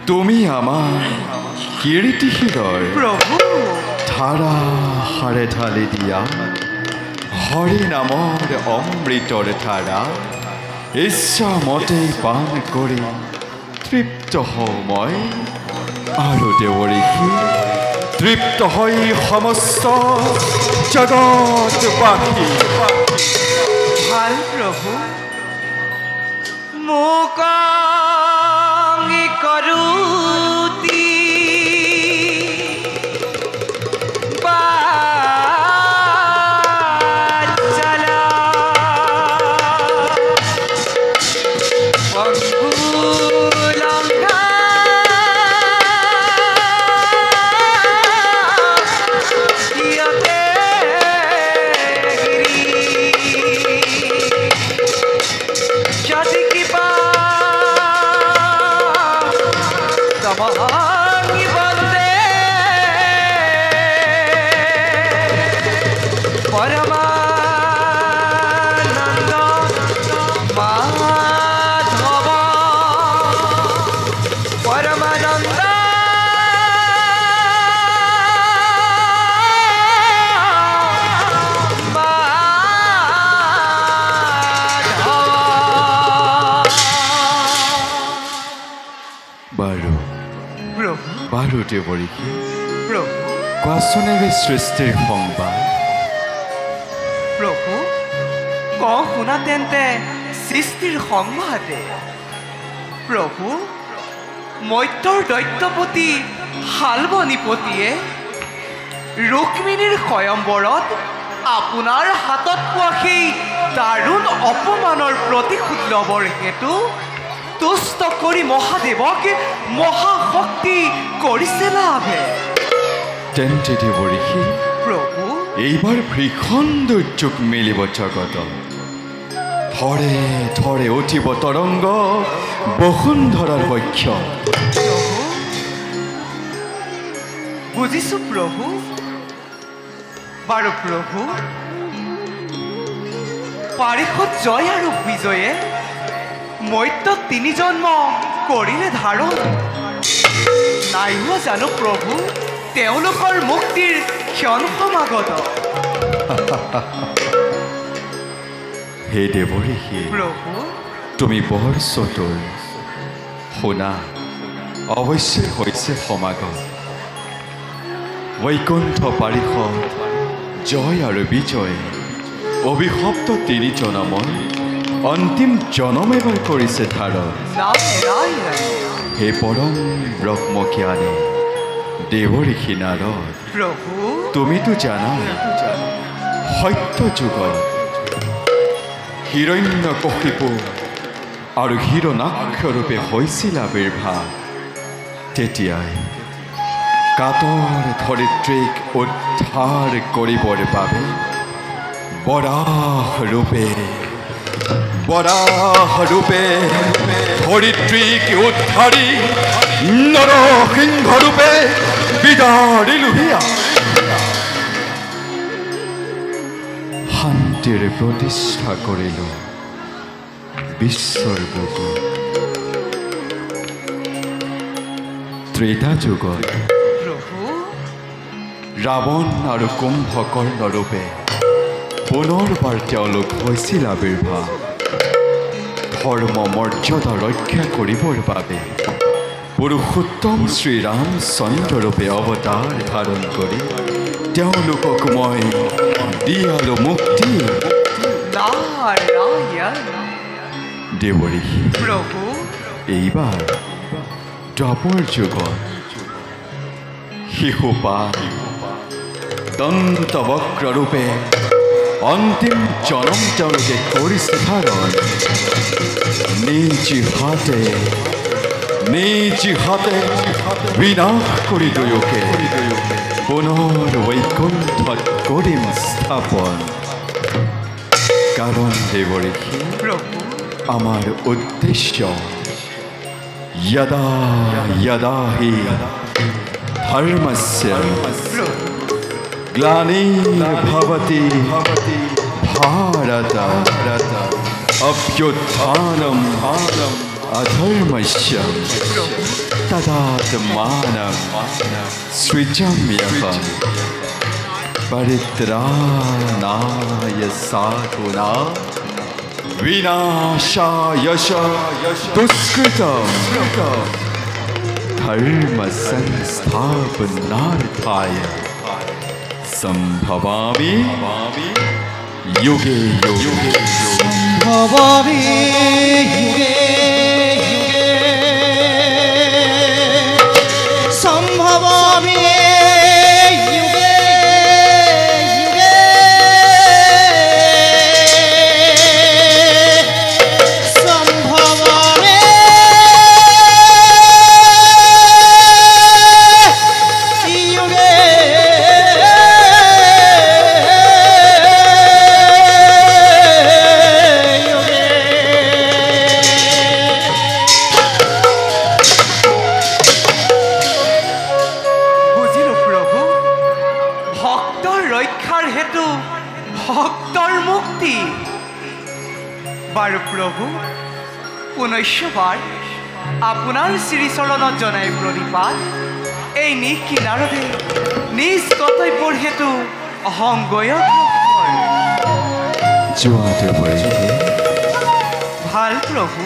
তুমি আমাৰ কীৰ্তি হৃদয় প্ৰভু ধাৰা হাৰে ঢালি দিয়া হৰি নামৰ অমৃতৰ ধাৰা ইচ্ছা মতে পান কৰি তৃপ্ত হওঁ মই আৰু দেৱৰীষি তৃপ্ত হৈ সমস্ত জগতবাসী ভাল প্ৰভু মোক কৰোতি বাৰু দেৱৰীষি কোৱাচোন এই সৃষ্টিৰ সংবাদ প্ৰভু কওঁ শুনা তেন্তে সৃষ্টিৰ সংবাদে প্ৰভু মৰ্ত্যৰ দৈত্যপতি শালবনীপতিয়ে ৰুক্মিণীৰ স্বয়ম্বৰত আপোনাৰ হাতত পোৱা সেই দাৰুণ অপমানৰ প্ৰতিশোধ ল'বৰ হেতু তুষ্ট কৰি মহাদেৱক মহাশক্তি কৰিছে লাভে তেন্তে দেৱৰীষি প্ৰভু এইবাৰ ভীষণ দুৰ্যোগ মেলিব জগত ধৰে ধৰে উঠিব তৰংগ বসুন্ধৰাৰ বক্ষ বুজিছো প্ৰভু বাৰু প্ৰভু পাৰিষদ জয় আৰু বিজয়ে মৰ্ত্য তিনি জন্ম কৰিলে ধাৰণ নাই হোৱা জানো প্ৰভু তেওঁলোকৰ মুক্তিৰ ক্ষণ সমাগত হে দেৱৰীষি প্ৰভু তুমি বৰ চতুৰ শুনা অৱশ্যে হৈছে সমাগত বৈকুণ্ঠ পাৰিষদ জয় আৰু বিজয় অভিশপ্ত তিনি জনময় অন্তিম জনম এবাৰ কৰিছে ধাৰণ হে পৰম ব্ৰহ্মজ্ঞানী দেৱৰীষি নাৰদ প্ৰভু তুমিতো জানা সত্য যুগত হিৰণ্যকশিপু আৰু হিৰণ্যাক্ষৰূপে হৈছিল আবিৰ্ভাৱ তেতিয়াই কাতৰ ধৰিত্ৰীক উদ্ধাৰ কৰিবৰ বাবে বৰাহ ৰূপে ধৰিত্ৰীক উদ্ধাৰি নৰসিংহ ৰূপে বিদাৰিলো হিয়া শান্তিৰ প্ৰতিষ্ঠা কৰিলো বিশ্বৰ বুকুত ত্ৰেতা যুগত ৰাৱণ আৰু কুম্ভকৰ্ণ ৰূপে পুনৰবাৰ তেওঁলোক হৈছিল আবিৰ্ভাৱ ধৰ্ম মৰ্যাদা ৰক্ষা কৰিবৰ বাবে পুৰুষোত্তম শ্ৰীৰামচন্দ্ৰৰূপে অৱতাৰ ধাৰণ কৰি তেওঁলোকক মই দিয়ালো মুক্তি দেৱৰীষি প্ৰভু এইবাৰ দ্বাপৰ যুগত শিশুপাল দন্তবক্ৰৰূপে অন্তিম জনম তেওঁলোকে কৰিছে ধাৰণ নিজ হাতে বিনাশ কৰি দুয়োকে পুনৰ বৈকুণ্ঠত কৰিম স্থাপন কাৰণ দেৱৰীষি আমাৰ উদ্দেশ্য यदा यदा हि धर्मस्य ग्लानिर्भवति भारत अभ्युत्थानम् अधर्मस्य तदात्मानं सृजाम्यहं परित्राणाय साधूनां विनाशाय च दुष्कृतं धर्मसंस्थापनार्थाय सम्भवामि युगे युगे भवामि युगे संभवामि युगे युगे संभवामि युगे বুজিলো প্ৰভু ভক্তৰ ৰক্ষাৰ হেতু ভক্তৰ মুক্তি বাৰু প্ৰভু পুনশ্চবাৰ আপোনাৰ শ্ৰীচৰণত জনাই প্ৰণিপাত এই নিজ কিনাৰতে নিজ কৰ্তব্যৰ হেতু সংগয় যোৱাটো পৰে ভাল প্ৰভু